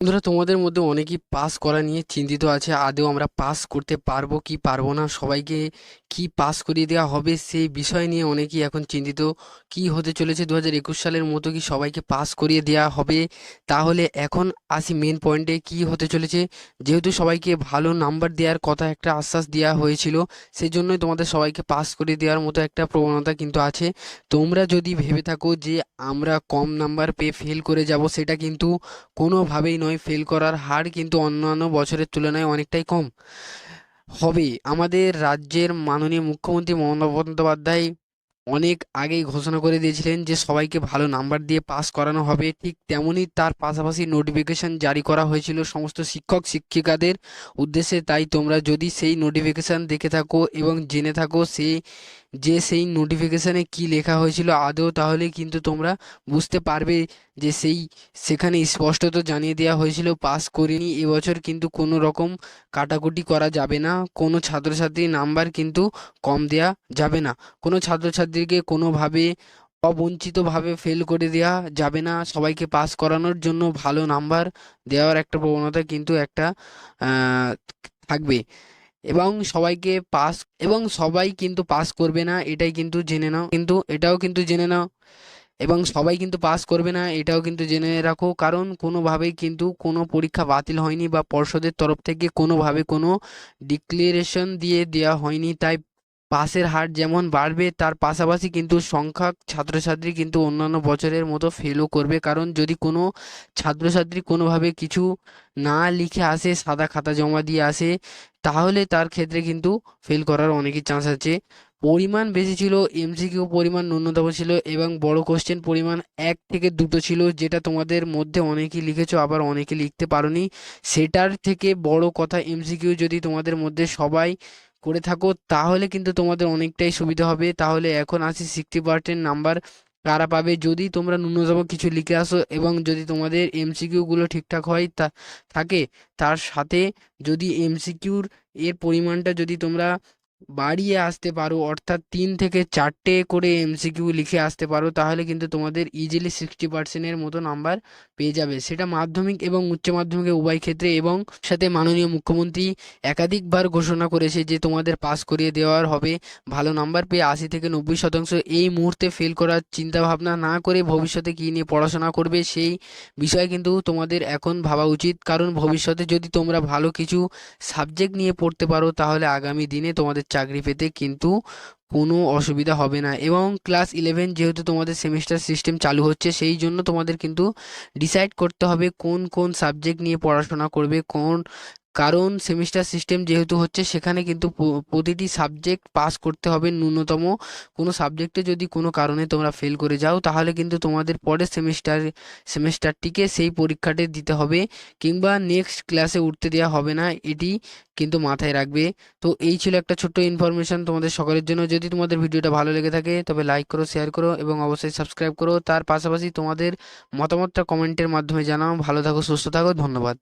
বন্ধুরা, তোমাদের মধ্যে অনেকেই পাস করা নিয়ে চিন্তিত আছে। আদৌ আমরা পাস করতে পারবো কি পারবো না, সবাইকে কি পাস করিয়ে দেওয়া হবে সেই বিষয় নিয়ে অনেকেই এখন চিন্তিত। কি হতে চলেছে 2021 সালের মতো কি সবাইকে পাস করিয়ে দেওয়া হবে? তাহলে এখন আসি মেন পয়েন্টে, কি হতে চলেছে। যেহেতু সবাইকে ভালো নাম্বার দেওয়ার কথা একটা আশ্বাস দেওয়া হয়েছিল, সেই জন্যই তোমাদের সবাইকে পাস করিয়ে দেওয়ার মতো একটা প্রবণতা কিন্তু আছে। তোমরা যদি ভেবে থাকো যে আমরা কম নাম্বার পেয়ে ফেল করে যাব, সেটা কিন্তু কোনোভাবেই নয়। ফেল করার হার কিন্তু অন্যান্য বছরের তুলনায় অনেকটাই কম হবে। আমাদের রাজ্যের মাননীয় মুখ্যমন্ত্রী মমতা বন্দ্যোপাধ্যায় অনেক আগেই ঘোষণা করে দিয়েছিলেন যে সবাইকে ভালো নাম্বার দিয়ে পাস করানো হবে। ঠিক তেমনই তার পাশাপাশি নোটিফিকেশন জারি করা হয়েছিল সমস্ত শিক্ষক শিক্ষিকাদের উদ্দেশ্যে। তাই তোমরা যদি সেই নোটিফিকেশন দেখে থাকো এবং জেনে থাকো সেই নোটিফিকেশনে কি লেখা হয়েছিল আদৌ, তাহলে কিন্তু তোমরা বুঝতে পারবে যে সেখানে স্পষ্টত জানিয়ে দেওয়া হয়েছিল পাস করিনি এবছর কিন্তু কোনো রকম কাটাকুটি করা যাবে না, কোনো ছাত্রছাত্রীর নাম্বার কিন্তু কম দেয়া যাবে না, কোনো ছাত্রছাত্রীকে কোনোভাবে অবঞ্চিতভাবে ফেল করে দেওয়া যাবে না। সবাইকে পাস করানোর জন্য ভালো নাম্বার দেওয়ার একটা প্রবণতা কিন্তু একটা আহ, থাকবে। এবং সবাইকে পাস এবং সবাই কিন্তু পাস করবে না, এটাই কিন্তু জেনে নাও, কিন্তু এটাও কিন্তু জেনে নাও। এবং সবাই কিন্তু পাস করবে না এটাও কিন্তু জেনে রাখো, কারণ কোনোভাবেই কিন্তু কোনো পরীক্ষা বাতিল হয়নি বা পর্ষদের তরফ থেকে কোনোভাবে কোনো ডিক্লারেশন দিয়ে দেওয়া হয়নি। তাই পাসের হার যেমন বাড়বে, তার পাশাপাশি কিন্তু সংখ্যক ছাত্রছাত্রী কিন্তু অন্যান্য বছরের মতো ফেলও করবে। কারণ যদি কোনো ছাত্রছাত্রী কোনোভাবে কিছু না লিখে আসে, সাদা খাতা জমা দিয়ে আসে, তাহলে তার ক্ষেত্রে কিন্তু ফেল করার অনেকই চান্স আছে। পরিমাণ বেশি ছিল, এমসিকিউ পরিমাণ ন্যূনতম ছিল এবং বড় কোশ্চেন পরিমাণ 1 থেকে 2 ছিল, যেটা তোমাদের মধ্যে অনেকেই লিখেছো আবার অনেকে লিখতে পারোনি। সেটার থেকে বড় কথা, এমসিকিউ যদি তোমাদের মধ্যে সবাই করে থাকো তাহলে কিন্তু তোমাদের অনেকটাই সুবিধা হবে। তাহলে এখন আসি 60% নাম্বার কারা পাবে। যদি তোমরা ন্যূনতম কিছু লিখে আসো এবং যদি তোমাদের এমসিকিউ গুলো ঠিকঠাক হয় থাকে, তার সাথে যদি এমসিকিউর এর পরিমাণটা যদি তোমরা বাড়িয়ে আসতে পারো, অর্থাৎ 3 থেকে 4টে করে এমসিকিউ লিখে আসতে পারো, তাহলে কিন্তু তোমাদের ইজিলি 60%-এর মতো নাম্বার পেয়ে যাবে। সেটা মাধ্যমিক এবং উচ্চ মাধ্যমিকে উভয় ক্ষেত্রে। এবং সাথে মাননীয় মুখ্যমন্ত্রী একাধিকবার ঘোষণা করেছে যে তোমাদের পাস করিয়ে দেওয়ার হবে। ভালো নাম্বার পেয়ে 80 থেকে 90%। এই মুহূর্তে ফেল করার চিন্তা ভাবনা না করে ভবিষ্যতে কী নিয়ে পড়াশোনা করবে সেই বিষয়ে কিন্তু তোমাদের এখন ভাবা উচিত। কারণ ভবিষ্যতে যদি তোমরা ভালো কিছু সাবজেক্ট নিয়ে পড়তে পারো, তাহলে আগামী দিনে তোমাদের চাকরি পেতে কিন্তু কোনো অসুবিধা হবে না। এবং ক্লাস 11 যেহেতু তোমাদের সেমিস্টার সিস্টেম চালু হচ্ছে, সেই জন্য তোমাদের কিন্তু ডিসাইড করতে হবে কোন কোন সাবজেক্ট নিয়ে পড়াশোনা করবে। কারণ সেমিস্টার সিস্টেম যেহেতু হচ্ছে, সেখানে কিন্তু প্রতিটি সাবজেক্ট পাস করতে হবে ন্যূনতম। কোনো সাবজেক্টে যদি কোনো কারণে তোমরা ফেল করে যাও, তাহলে কিন্তু তোমাদের পরের সেমিস্টারটিকে সেই পরীক্ষাটি দিতে হবে, কিংবা নেক্সট ক্লাসে উঠতে দেওয়া হবে না। এটি কিন্তু মাথায় রাখবে। তো এই ছিল একটা ছোট্ট ইনফরমেশন তোমাদের সকলের জন্য। যদি তোমাদের ভিডিওটা ভালো লেগে থাকে তবে লাইক করো, শেয়ার করো এবং অবশ্যই সাবস্ক্রাইব করো। তার পাশাপাশি তোমাদের মতামতটা কমেন্টের মাধ্যমে জানাও। ভালো থাকো, সুস্থ থাকো, ধন্যবাদ।